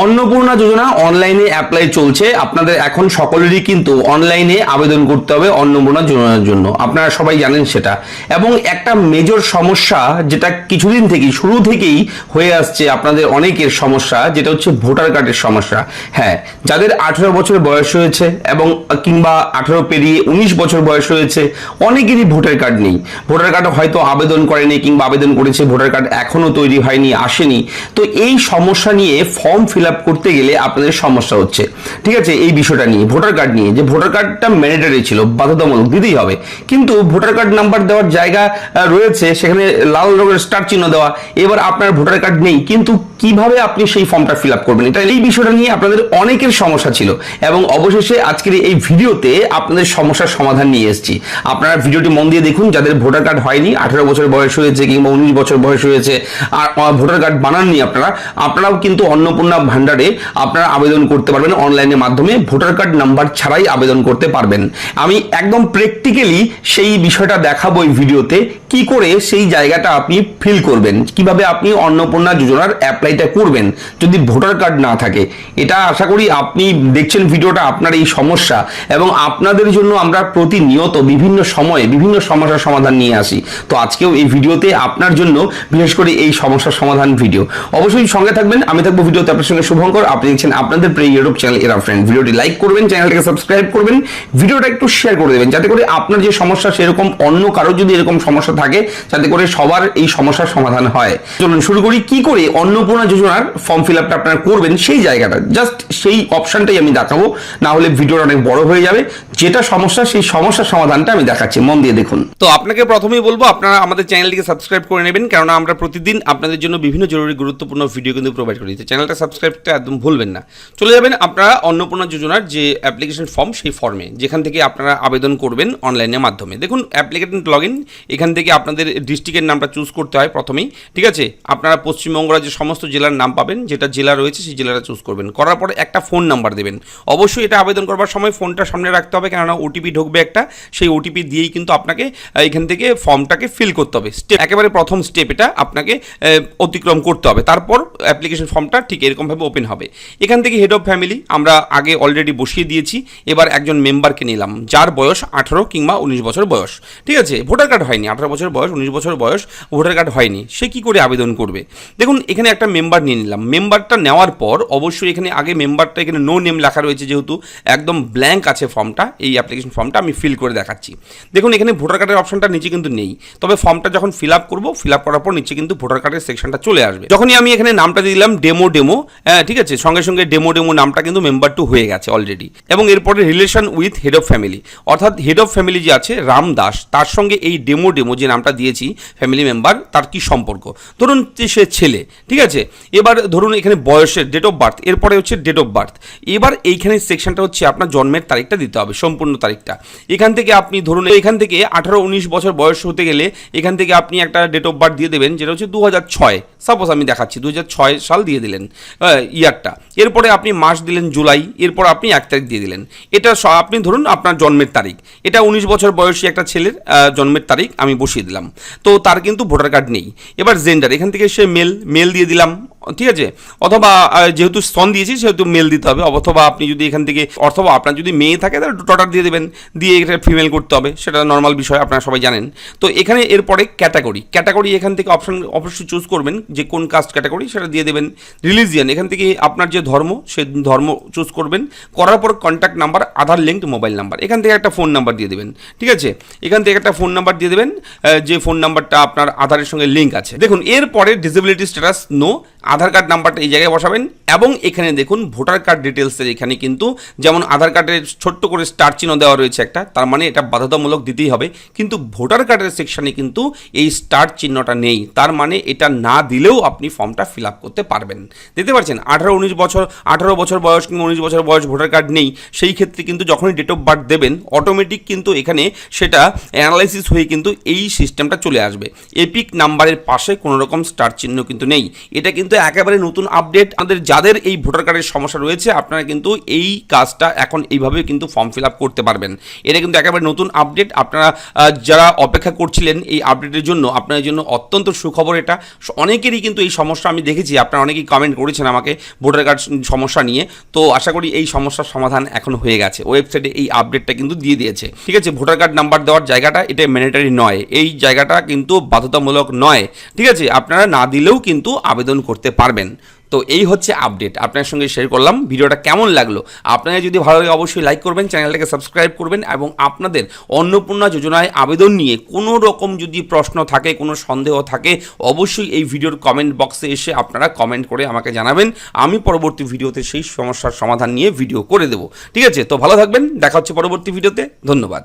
অন্নপূর্ণা যোজনা অনলাইনে অ্যাপ্লাই চলছে। আপনাদের এখন সকলেরই কিন্তু অনলাইনে আবেদন করতে হবে অন্নপূর্ণা যোজনার জন্য, আপনারা সবাই জানেন সেটা। এবং একটা মেজর সমস্যা যেটা কিছুদিন থেকেই শুরু থেকেই হয়ে আসছে আপনাদের অনেকের সমস্যা, যেটা হচ্ছে ভোটার কার্ডের সমস্যা। হ্যাঁ, যাদের 18 বছর বয়স হয়েছে এবং কিংবা 18 পেরিয়ে 19 বছর বয়স হয়েছে, অনেকেরই ভোটার কার্ড নেই। ভোটার কার্ড হয়তো আবেদন করেনি কিংবা আবেদন করেছে, ভোটার কার্ড এখনো তৈরি হয়নি, আসেনি। তো এই সমস্যা নিয়ে ফর্ম ফিল আপ করতে গেলে আপনাদের সমস্যা হচ্ছে, ঠিক আছে। এই বিষয়টা নিয়ে ভোটার কার্ড নিয়ে, যে ভোটার কার্ডটা ম্যান্ডেটরি ছিল, বাধ্যতামূলক দিতেই হবে, কিন্তু ভোটার কার্ড নাম্বার দেওয়ার জায়গা রয়েছে, সেখানে লাল রঙের স্টার চিহ্ন দেওয়া। এবার আপনার ভোটার কার্ড নেই, কিন্তু কিভাবে আপনি সেই ফর্মটা ফিল আপ করবেন, এটা এই বিষয়টা নিয়ে আপনাদের অনেকের সমস্যা ছিল। এবং অবশেষে আজকের এই ভিডিওতে আপনাদের সমস্যার সমাধান নিয়ে এসেছি। আপনারা ভিডিওটি মন দিয়ে দেখুন। যাদের ভোটার কার্ড হয়নি, 18 বছর বয়স হয়েছে কিংবা 19 বছর বয়স হয়েছে, আর ভোটার কার্ড বানাননি আপনারাও কিন্তু অন্নপূর্ণা ভান্ডারে আপনারা আবেদন করতে পারবেন অনলাইনের মাধ্যমে। ভোটার কার্ড নাম্বার ছাড়াই আবেদন করতে পারবেন। আমি একদম প্র্যাকটিক্যালি সেই বিষয়টা দেখাবো এই ভিডিওতে, কি করে সেই জায়গাটা আপনি ফিল করবেন, কিভাবে আপনি অন্নপূর্ণা যোজনার অ্যাপ্লাইটা করবেন যদি ভোটার কার্ড না থাকে। এটা আশা করি আপনি দেখছেন ভিডিওটা, আপনার এই সমস্যা, এবং আপনাদের জন্য আমরা প্রতিনিয়ত বিভিন্ন সময়ে বিভিন্ন সমস্যার সমাধান নিয়ে আসি। তো আজকেও এই ভিডিওতে আপনার জন্য বিশেষ করে এই সমস্যার সমাধান ভিডিও। অবশ্যই সঙ্গে থাকবেন, আমি থাকবো ভিডিওতে আপনার সঙ্গে শুভঙ্কর। আপনি দেখছেন আপনাদের প্রিয় ইউটিউব চ্যানেল এরা ফ্রেন্ড। ভিডিওটি লাইক করবেন, চ্যানেলটাকে সাবস্ক্রাইব করবেন, ভিডিওটা একটু শেয়ার করে দেবেন, যাতে করে আপনার যে সমস্যা সেরকম অন্য কারো যদি এরকম সমস্যা থাকে, যাতে করে সবার এই সমস্যার সমাধান হয়। চলুন শুরু করি। কি করে অন্নপূর্ণা যোজনার ফর্ম ফিল আপটা আপনারা করবেন সেই জায়গাটা, জাস্ট সেই অপশনটাই আমি দেখাবো, না হলে ভিডিওটা অনেক বড় হয়ে যাবে। যেটা সমস্যা সেই সমস্যার সমাধানটা আমি দেখাচ্ছি, মন দিয়ে দেখুন। তো আপনাকে প্রথমেই বলবো আপনারা আমাদের চ্যানেলটিকে সাবস্ক্রাইব করে নেবেন, কেননা আমরা প্রতিদিন আপনাদের জন্য বিভিন্ন জরুরি গুরুত্বপূর্ণ ভিডিও কিন্তু প্রোভাইড করি। চ্যানেলটা সাবস্ক্রাইবটা একদম ভুলবেন না। চলে যাবেন আপনারা অন্নপূর্ণা যোজনার যে অ্যাপ্লিকেশন ফর্ম, সেই ফর্মে, যেখান থেকে আপনারা আবেদন করবেন অনলাইনের মাধ্যমে। দেখুন অ্যাপ্লিকেন্ট লগ ইন, এখান থেকে আপনাদের ডিস্ট্রিক্টের নামটা চুজ করতে হয় প্রথমেই, ঠিক আছে। আপনারা পশ্চিমবঙ্গ রাজ্যের সমস্ত জেলার নাম পাবেন, যেটা জেলা রয়েছে সেই জেলাটা চুজ করবেন। করার পরে একটা ফোন নাম্বার দেবেন। অবশ্যই এটা আবেদন করবার সময় ফোনটা সামনে রাখতে হবে, কেননা ওটিপি ঢুকবে একটা, সেই ওটিপি দিয়েই কিন্তু আপনাকে এখান থেকে ফর্মটাকে ফিল করতে হবে। স্টেপ একেবারে প্রথম স্টেপ এটা আপনাকে অতিক্রম করতে হবে। তারপর অ্যাপ্লিকেশন ফর্মটা ঠিক এরকমভাবে ওপেন হবে। এখান থেকে হেড অফ ফ্যামিলি আমরা আগে অলরেডি বসিয়ে দিয়েছি। এবার একজন মেম্বারকে নিলাম যার বয়স 18 কিংবা 19 বছর বয়স, ঠিক আছে। ভোটার কার্ড হয়নি, 18 বছর বয়স 19 বছর বয়স, ভোটার কার্ড হয়নি, সে কি করে আবেদন করবে? দেখুন এখানে একটা মেম্বার নিয়ে নিলাম। মেম্বারটা নেওয়ার পর অবশ্যই এখানে আগে মেম্বারটা, এখানে নো নেম লেখা রয়েছে, যেহেতু একদম ব্ল্যাঙ্ক আছে ফর্মটা, এই অ্যাপ্লিকেশন ফর্মটা আমি ফিল করে দেখাচ্ছি। দেখুন এখানে ভোটার কার্ডের অপশনটা নিচে কিন্তু নেই, তবে ফর্মটা যখন ফিল আপ করবো, ফিল আপ করার পর নিচে কিন্তু ভোটার কার্ডের সেকশনটা চলে আসবে। যখনই আমি এখানে নামটা দিয়ে দিলাম ডেমো, ঠিক আছে, সঙ্গে সঙ্গে ডেমো নামটা কিন্তু মেম্বার 2 হয়ে গেছে অলরেডি। এবং এরপরে relation with head of family, অর্থাৎ হেড অফ ফ্যামিলি যে আছে রাম দাস, তার সঙ্গে এই ডেমো যে নামটা দিয়েছি ফ্যামিলি মেম্বার, তার কি সম্পর্ক? ধরুন সে ছেলে, ঠিক আছে। এবার ধরুন এখানে বয়সের ডেট অফ বার্থ, এরপরে হচ্ছে ডেট অফ বার্থ। এবার এইখানে সেকশনটা হচ্ছে আপনার জন্মের তারিখটা দিতে হবে, সম্পূর্ণ তারিখটা। এখান থেকে আপনি ধরুন এখান থেকে 18-19 বছর বয়স হতে গেলে এখান থেকে আপনি একটা ডেট অফ বার্থ দিয়ে দেবেন, যেটা হচ্ছে 2006, সাপোজ আমি দেখাচ্ছি 2006 সাল দিয়ে দিলেন ইয়ারটা। এরপরে আপনি মাস দিলেন জুলাই, এরপর আপনি 1 তারিখ দিয়ে দিলেন। এটা আপনি ধরুন আপনার জন্মের তারিখ, এটা 19 বছর বয়সী একটা ছেলের জন্মের তারিখ আমি বসিয়ে দিলাম। তো তার কিন্তু ভোটার কার্ড নেই। এবার জেন্ডার, এখান থেকে সে মেল দিয়ে দিলাম, ঠিক আছে। অথবা যেহেতু স্তন দিয়েছি সেহেতু মেল দিতে হবে, অথবা আপনি যদি এখান থেকে, অথবা আপনার যদি মেয়ে থাকে তাহলে ডটার দিয়ে দেবেন, দিয়ে এটা ফিমেল করতে হবে, সেটা নর্মাল বিষয়, আপনারা সবাই জানেন। তো এখানে এরপরে ক্যাটাগরি এখান থেকে অপশন অবশ্যই চুজ করবেন, যে কোন কাস্ট ক্যাটাগরি সেটা দিয়ে দেবেন। রিলিজিয়ান, এখান থেকে আপনার যে ধর্ম সে ধর্ম চুজ করবেন। করার পর কন্ট্যাক্ট নাম্বার, আধার লিঙ্কড মোবাইল নাম্বার, এখান থেকে একটা ফোন নাম্বার দিয়ে দেবেন, ঠিক আছে। এখান থেকে একটা ফোন নাম্বার দিয়ে দেবেন, যে ফোন নাম্বারটা আপনার আধারের সঙ্গে লিঙ্ক আছে। দেখুন এরপরে ডিসেবিলিটি স্ট্যাটাস নো, আধার কার্ড নাম্বারটা এই জায়গায় বসাবেন। এবং এখানে দেখুন ভোটার কার্ড ডিটেলসের এখানে কিন্তু যেমন আধার কার্ডের ছোট্ট করে স্টার চিহ্ন দেওয়া রয়েছে একটা, তার মানে এটা বাধ্যতামূলক দিতেই হবে। কিন্তু ভোটার কার্ডের সেকশনে কিন্তু এই স্টার চিহ্নটা নেই, তার মানে এটা না দিলেও আপনি ফর্মটা ফিল আপ করতে পারবেন। দেখতে পাচ্ছেন 18 বছর বয়স কিংবা 19 বছর বয়স ভোটার কার্ড নেই, সেই ক্ষেত্রে কিন্তু যখনই ডেট অফ বার্থ দেবেন অটোমেটিক কিন্তু এখানে সেটা অ্যানালাইসিস হয়ে কিন্তু এই সিস্টেমটা চলে আসবে। এপিক নাম্বারের পাশে কোনো রকম স্টার চিহ্ন কিন্তু নেই। এটা কিন্তু একেবারে নতুন আপডেট। আমাদের যাদের এই ভোটার কার্ডের সমস্যা রয়েছে আপনারা কিন্তু এই কাজটা এখন এইভাবে কিন্তু ফর্ম ফিল আপ করতে পারবেন। এটা কিন্তু একেবারে নতুন আপডেট। আপনারা যারা অপেক্ষা করছিলেন এই আপডেটের জন্য, আপনাদের জন্য অত্যন্ত সুখবর এটা। অনেকেরই কিন্তু এই সমস্যা আমি দেখেছি, আপনারা অনেকেই কমেন্ট করেছেন আমাকে ভোটার কার্ড সমস্যা নিয়ে। তো আশা করি এই সমস্যার সমাধান এখন হয়ে গেছে, ওয়েবসাইটে এই আপডেটটা কিন্তু দিয়ে দিয়েছে। ঠিক আছে, ভোটার কার্ড নাম্বার দেওয়ার জায়গাটা এটা ম্যান্ডেটরি নয়, এই জায়গাটা কিন্তু বাধ্যতামূলক নয়। ঠিক আছে, আপনারা না দিলেও কিন্তু আবেদন করতে পারবেন। তো এই হচ্ছে আপডেট, আপনার সঙ্গে শেয়ার করলাম। ভিডিওটা কেমন লাগলো? আপনারা যদি ভালো লাগে অবশ্যই লাইক করবেন, চ্যানেলটাকে সাবস্ক্রাইব করবেন এবং আপনাদের অন্নপূর্ণা যোজনায় আবেদন নিয়ে কোনো রকম যদি প্রশ্ন থাকে, কোনো সন্দেহ থাকে, অবশ্যই এই ভিডিওর কমেন্ট বক্সে এসে আপনারা কমেন্ট করে আমাকে জানাবেন। আমি পরবর্তী ভিডিওতে সেই সমস্যার সমাধান নিয়ে ভিডিও করে দেবো। ঠিক আছে, তো ভালো থাকবেন, দেখা হচ্ছে পরবর্তী ভিডিওতে। ধন্যবাদ।